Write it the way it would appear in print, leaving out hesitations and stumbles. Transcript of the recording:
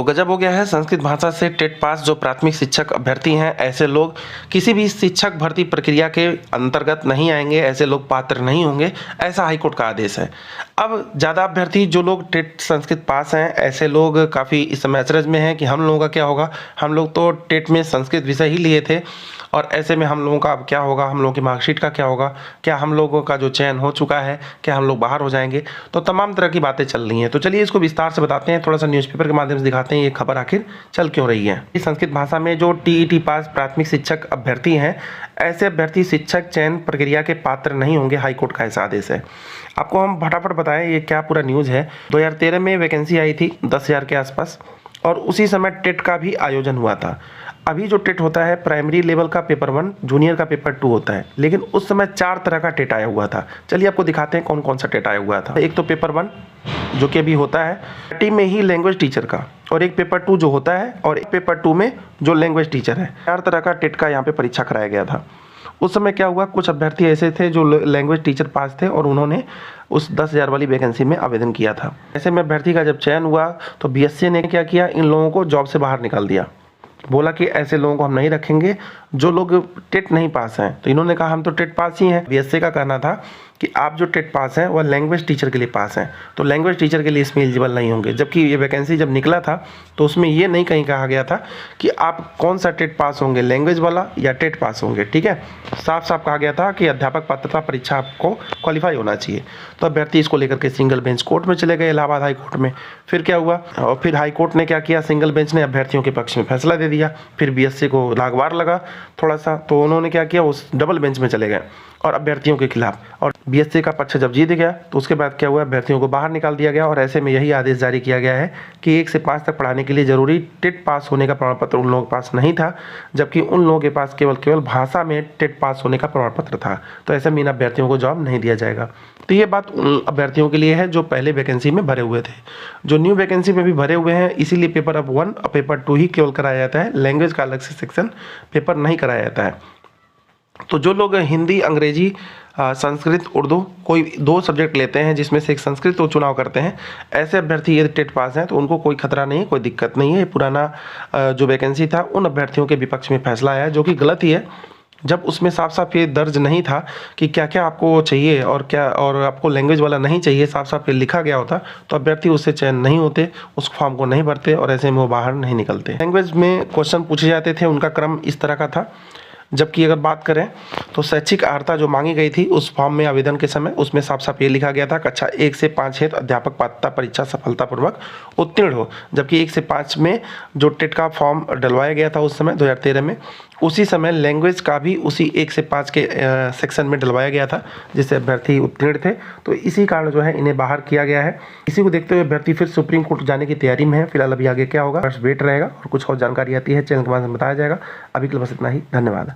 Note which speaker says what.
Speaker 1: तो गजब हो गया है। संस्कृत भाषा से टेट पास जो प्राथमिक शिक्षक अभ्यर्थी हैं, ऐसे लोग किसी भी शिक्षक भर्ती प्रक्रिया के अंतर्गत नहीं आएंगे, ऐसे लोग पात्र नहीं होंगे, ऐसा हाईकोर्ट का आदेश है। अब ज़्यादा अभ्यर्थी जो लोग टेट संस्कृत पास हैं, ऐसे लोग काफ़ी इस समय अचरज में हैं कि हम लोगों का क्या होगा। हम लोग तो टेट में संस्कृत विषय ही लिए थे और ऐसे में हम लोगों का अब क्या होगा, हम लोगों की मार्कशीट का क्या होगा, क्या हम लोगों का जो चयन हो चुका है, क्या हम लोग बाहर हो जाएंगे। तो तमाम तरह की बातें चल रही हैं। तो चलिए इसको विस्तार से बताते हैं, थोड़ा सा न्यूज़पेपर के माध्यम से दिखाते हैं ये खबर आखिर चल क्यों रही है। इस संस्कृत भाषा में जो टीईटी पास प्राथमिक शिक्षक अभ्यर्थी हैं, ऐसे अभ्यर्थी शिक्षक चयन प्रक्रिया के पात्र नहीं होंगे। हाईकोर्ट का ऐसा आदेश है। आपको हम फटाफट बताएं ये क्या पूरा न्यूज़ है। 2013 में वैकेंसी आई थी 10,000 के आसपास और उसी समय टेट का भी आयोजन हुआ था। अभी जो टेट होता है प्राइमरी लेवल का पेपर 1, जूनियर का पेपर 2 होता है, लेकिन उस समय 4 तरह का टेट आया हुआ था। चलिए आपको दिखाते हैं कौन कौन सा टेट आया हुआ था। एक तो पेपर 1 जो कि अभी होता है टीम में ही लैंग्वेज टीचर का, और एक पेपर 2 जो होता है, और एक पेपर 2 में जो लैंग्वेज टीचर है। 4 तरह का टेट का यहाँ पे परीक्षा कराया गया था। उस समय क्या हुआ, कुछ अभ्यर्थी ऐसे थे जो लैंग्वेज टीचर पास थे और उन्होंने उस 10,000 वाली वैकेंसी में आवेदन किया था। ऐसे में अभ्यर्थी का जब चयन हुआ तो बीएससी ने क्या किया, इन लोगों को जॉब से बाहर निकाल दिया। बोला कि ऐसे लोगों को हम नहीं रखेंगे जो लोग टेट नहीं पास हैं। तो इन्होंने कहा हम तो टेट पास ही हैं। बीएससी का कहना था कि आप जो टेट पास हैं वह लैंग्वेज टीचर के लिए पास हैं, तो लैंग्वेज टीचर के लिए इसमें एलिजिबल नहीं होंगे। जबकि ये वैकेंसी जब निकला था तो उसमें ये नहीं कहीं कहा गया था कि आप कौन सा टेट पास होंगे, लैंग्वेज वाला या टेट पास होंगे। ठीक है, साफ साफ कहा गया था कि अध्यापक पात्रता परीक्षा आपको क्वालिफाई होना चाहिए। तो अभ्यर्थी इसको लेकर के सिंगल बेंच कोर्ट में चले गए, इलाहाबाद हाई कोर्ट में। फिर क्या हुआ, और फिर हाई कोर्ट ने क्या किया, सिंगल बेंच ने अभ्यर्थियों के पक्ष में फैसला दे दिया। फिर बीएससी को लागवार लगा थोड़ा सा, तो उन्होंने क्या किया, उस डबल बेंच में चले गए और अभ्यर्थियों के खिलाफ, और बीएससी का पक्ष जब जीत गया तो उसके बाद क्या हुआ, अभ्यर्थियों को बाहर निकाल दिया गया। और ऐसे में यही आदेश जारी किया गया है कि 1 से 5 तक पढ़ाने के लिए जरूरी टेट पास होने का प्रमाण पत्र उन लोगों के पास नहीं था, जबकि उन लोगों के पास केवल भाषा में टेट पास होने का प्रमाण पत्र था। तो ऐसे में इन अभ्यर्थियों को जॉब नहीं दिया जाएगा। तो ये बात उन अभ्यर्थियों के लिए है जो पहले वैकेंसी में भरे हुए थे। जो न्यू वैकेंसी में भी भरे हुए हैं, इसीलिए पेपर अब 1 और पेपर 2 ही केवल कराया जाता है, लैंग्वेज का अलग से सेक्शन पेपर नहीं कराया जाता है। तो जो लोग हिंदी, अंग्रेजी, संस्कृत, उर्दू कोई 2 सब्जेक्ट लेते हैं जिसमें से एक संस्कृत को चुनाव करते हैं, ऐसे अभ्यर्थी यदि टेट पास हैं तो उनको कोई खतरा नहीं है, कोई दिक्कत नहीं है। पुराना जो वैकेंसी था उन अभ्यर्थियों के विपक्ष में फैसला आया, जो कि गलत ही है। जब उसमें साफ साफ ये दर्ज नहीं था कि क्या क्या आपको चाहिए और क्या, और आपको लैंग्वेज वाला नहीं चाहिए, साफ साफ ये लिखा गया होता तो अभ्यर्थी उससे चयन नहीं होते, उस फॉर्म को नहीं भरते और ऐसे में वो बाहर नहीं निकलते। लैंग्वेज में क्वेश्चन पूछे जाते थे, उनका क्रम इस तरह का था। जबकि अगर बात करें तो शैक्षिक अर्हता जो मांगी गई थी उस फॉर्म में आवेदन के समय, उसमें साफ साफ ये लिखा गया था कक्षा 1 से 5 हेतु अध्यापक पात्रता परीक्षा सफलतापूर्वक उत्तीर्ण हो। जबकि 1 से 5 में जो टेट का फॉर्म डलवाया गया था उस समय 2013 में, उसी समय लैंग्वेज का भी उसी 1 से 5 के सेक्शन में डलवाया गया था, जिससे अभ्यर्थी उत्तीर्ण थे। तो इसी कारण जो है इन्हें बाहर किया गया है। इसी को देखते हुए अभ्यर्थी फिर सुप्रीम कोर्ट जाने की तैयारी में है। फिलहाल अभी आगे क्या होगा बस वेट रहेगा, और कुछ और जानकारी आती है चैनल के माध्यम से बताया जाएगा। अभी के लिए बस इतना ही, धन्यवाद।